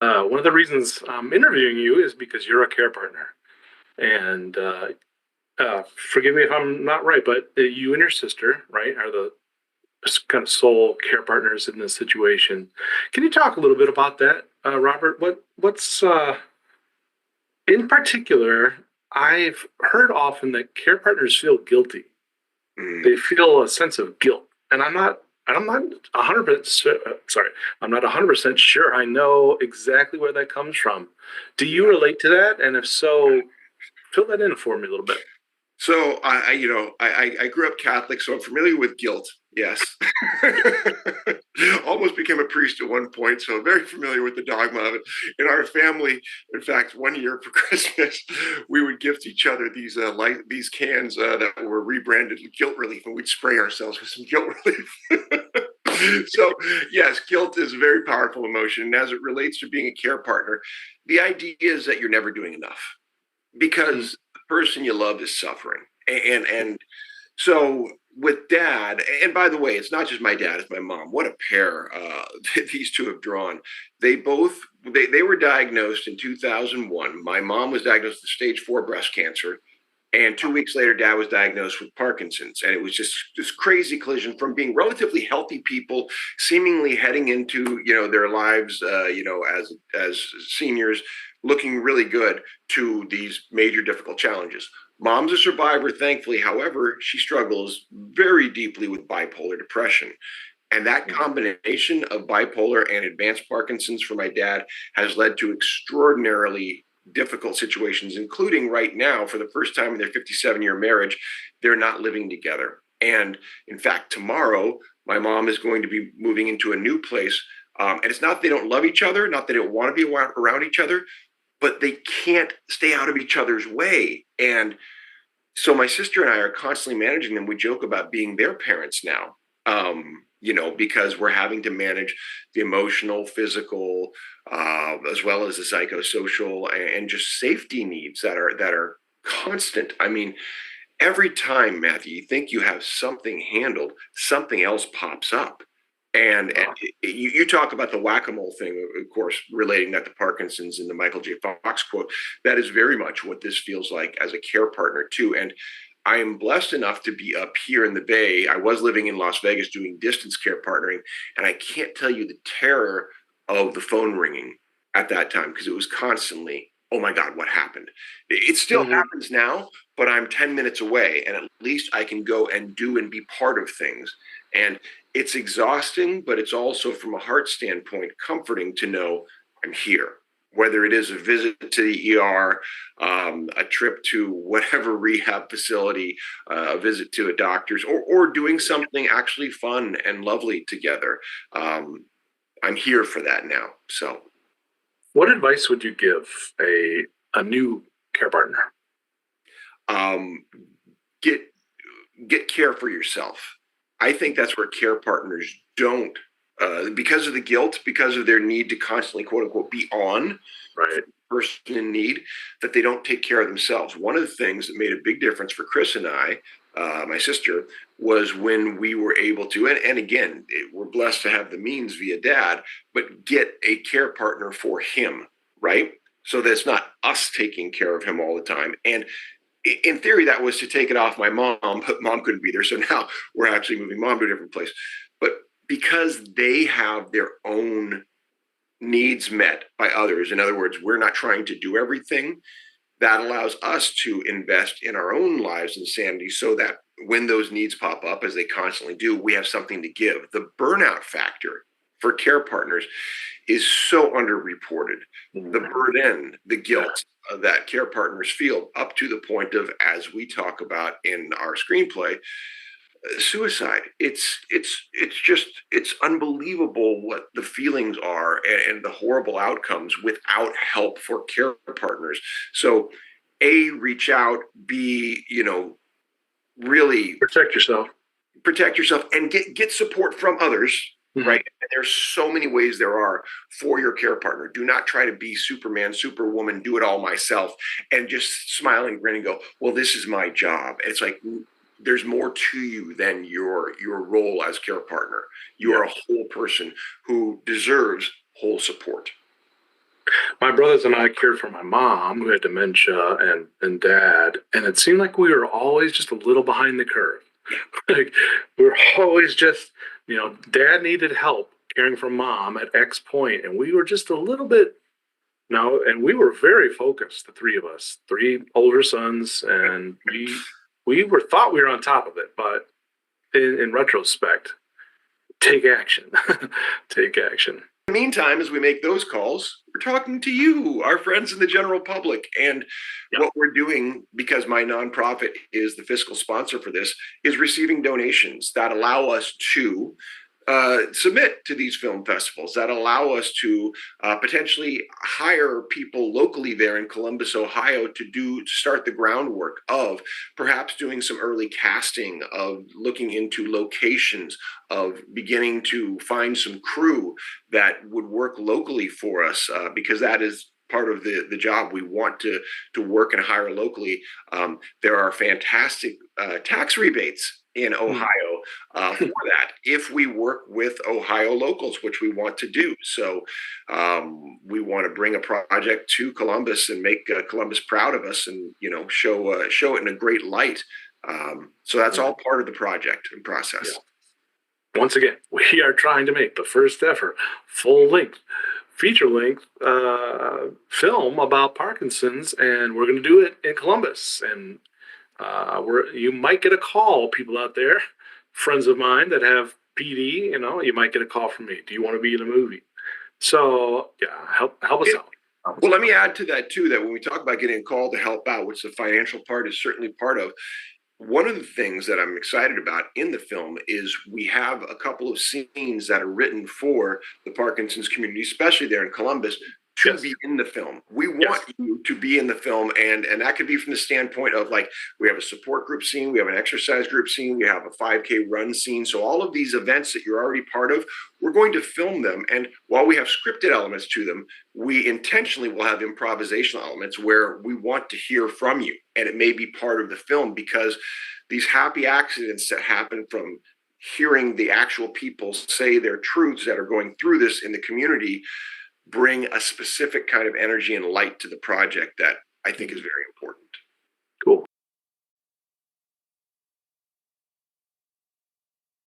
One of the reasons I'm interviewing you is because you're a care partner. And forgive me if I'm not right, but you and your sister, right, are the kind of sole care partners in this situation. Can you talk a little bit about that, Robert? What's in particular? I've heard often that care partners feel guilty. Mm. They feel a sense of guilt, and I'm not 100% sorry. I'm not 100% sure. I know exactly where that comes from. Do you Yeah. relate to that? And if so, fill that in for me a little bit. So I grew up Catholic, so I'm familiar with guilt. Yes. Almost became a priest at one point, so very familiar with the dogma of it. In our family, in fact, one year for Christmas, we would gift each other these cans that were rebranded guilt relief, and we'd spray ourselves with some guilt relief. So yes, guilt is a very powerful emotion, and as it relates to being a care partner, the idea is that you're never doing enough Mm. because the person you love is suffering. And so with dad, and by the way, it's not just my dad, it's my mom. What a pair these two have drawn. They were diagnosed in 2001. My mom was diagnosed with stage 4 breast cancer. And 2 weeks later, dad was diagnosed with Parkinson's. And it was just this crazy collision from being relatively healthy people, seemingly heading into, their lives, as seniors, looking really good, to these major difficult challenges. Mom's a survivor, thankfully. However, she struggles very deeply with bipolar depression. And that combination of bipolar and advanced Parkinson's for my dad has led to extraordinarily difficult situations, including right now, for the first time in their 57-year marriage, they're not living together. And in fact, tomorrow, my mom is going to be moving into a new place. And it's not that they don't love each other, not that they don't want to be around each other, but they can't stay out of each other's way. And so my sister and I are constantly managing them. We joke about being their parents now, because we're having to manage the emotional, physical, as well as the psychosocial and just safety needs that are constant. I mean, every time, Matthew, you think you have something handled, something else pops up. And Wow. you talk about the whack-a-mole thing, of course, relating that to Parkinson's and the Michael J. Fox quote. That is very much what this feels like as a care partner, too. And I am blessed enough to be up here in the Bay. I was living in Las Vegas doing distance care partnering, and I can't tell you the terror of the phone ringing at that time because it was constantly, oh my God, what happened? It still Hmm. happens now, but I'm 10 minutes away, and at least I can go and do and be part of things. And it's exhausting, but it's also, from a heart standpoint, comforting to know I'm here. Whether it is a visit to the ER, a trip to whatever rehab facility, a visit to a doctor's, or doing something actually fun and lovely together. I'm here for that now. So, What advice would you give a new care partner? um, get get care for yourself. I think that's where care partners don't, because of the guilt, because of their need to constantly, quote unquote, be on for Right. the person in need, that they don't take care of themselves. One of the things that made a big difference for Chris and I, my sister, was when we were able to, and again, we're blessed to have the means via dad, but get a care partner for him, right? So that it's not us taking care of him all the time. And in theory, that was to take it off my mom, but mom couldn't be there. So now we're actually moving mom to a different place. But because they have their own needs met by others, in other words, we're not trying to do everything, that allows us to invest in our own lives and sanity so that when those needs pop up, as they constantly do, we have something to give. The burnout factor for care partners is so underreported. The Mhm. burden, the Yeah. guilt that care partners feel, up to the point of, as we talk about in our screenplay, suicide. It's unbelievable what the feelings are, and the horrible outcomes without help for care partners. So, A, reach out, B, really Protect yourself. protect yourself and get support from others, Mhm. right? And there's so many ways there are for your care partner. Do not try to be Superman, Superwoman, do it all myself, and just smile and grin and go, well, this is my job. And it's like, there's more to you than your role as care partner. You Yeah. are a whole person who deserves whole support. My brothers and I cared for my mom who had dementia and dad, and it seemed like we were always just a little behind the curve. Like we were always just, dad needed help caring for mom at X point, and we were just a little bit no, and we were very focused, the three of us, three older sons, and we were thought we were on top of it, but in retrospect, take action, take action. The meantime, as we make those calls, we're talking to you, our friends in the general public. And Yep. what we're doing, because my nonprofit is the fiscal sponsor for this, is receiving donations that allow us to submit to these film festivals, that allow us to potentially hire people locally there in Columbus, Ohio, to start the groundwork of perhaps doing some early casting, of looking into locations, of beginning to find some crew that would work locally for us, because that is part of the job. We want to work and hire locally. There are fantastic tax rebates in Ohio for that if we work with Ohio locals, which we want to do. So we want to bring a project to Columbus and make Columbus proud of us, and show it in a great light. So that's all part of the project and process. Yeah. Once again, we are trying to make the first ever full length, feature length film about Parkinson's, and we're going to do it in Columbus. And you might get a call, people out there, friends of mine that have PD. You might get a call from me. Do you want to be in a movie? So yeah, help us out. Well, let me add to that too, that when we talk about getting a call to help out, which the financial part is certainly part of, one of the things that I'm excited about in the film is we have a couple of scenes that are written for the Parkinson's community, especially there in Columbus, to Yes. be in the film. We want you to be in the film, and that could be from the standpoint of, like, we have a support group scene, we have an exercise group scene, we have a 5K run scene. So all of these events that you're already part of, we're going to film them. And while we have scripted elements to them, we intentionally will have improvisational elements where we want to hear from you, and it may be part of the film, because these happy accidents that happen from hearing the actual people say their truths that are going through this in the community bring a specific kind of energy and light to the project that I think is very important. Cool.